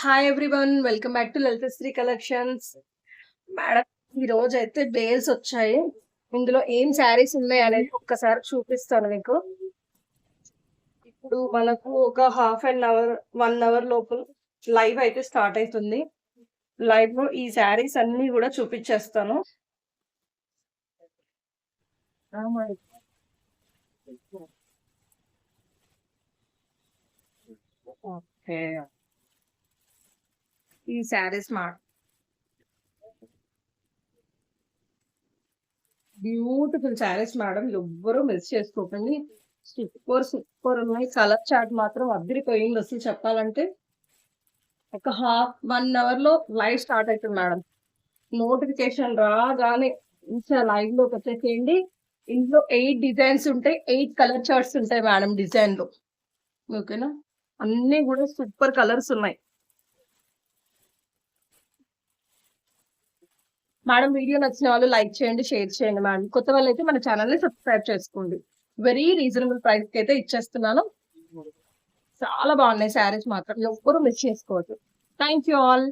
Hi everyone. Welcome back to Lalithasri collections. Madam, ఈ రోజు అయితే బేల్స్ వచ్చాయి. ఇందులో ఏం శారీస్ ఉన్నాయి అనేది ఒక్కసారి చూపిస్తాను మీకు. ఇప్పుడు మనకు ఒక హాఫ్ అన్ అవర్ 1 అవర్ లోపు లైవ్ అయితే స్టార్ట్ అవుతుంది. లైవ్ లో ఈ శారీస్ అన్ని కూడా చూపించేస్తాను. ఓకే, ఈ శారీస్ బ్యూటిఫుల్ శారీస్ మేడం, ఎవ్వరూ మిస్ చేసుకోకండి. సూపర్ సూపర్ ఉన్నాయి. కలర్ చార్ట్ మాత్రం అదిరిపోయింది అసలు చెప్పాలంటే. ఒక 1 అవర్ లో లైవ్ స్టార్ట్ అవుతుంది మేడం. నోటిఫికేషన్ రాగానే ఇన్స్టా లైవ్ లోకి వచ్చేసేయండి. ఇందులో 8 డిజైన్స్ ఉంటాయి, 8 కలర్ చార్ట్స్ ఉంటాయి మేడం డిజైన్ లో. ఓకేనా, అన్ని కూడా సూపర్ కలర్స్ ఉన్నాయి మేడం. వీడియో నచ్చిన వాళ్ళు లైక్ చేయండి, షేర్ చేయండి మేడం. కొత్త వాళ్ళు అయితే మన ఛానల్ ని సబ్స్క్రైబ్ చేసుకోండి. వెరీ రీజనబుల్ ప్రైస్ కి అయితే ఇచ్చేస్తున్నాను. చాలా బాగున్నాయి శారీస్ మాత్రం, ఎవ్వరూ మిస్ చేసుకోవద్దు. Thank you all.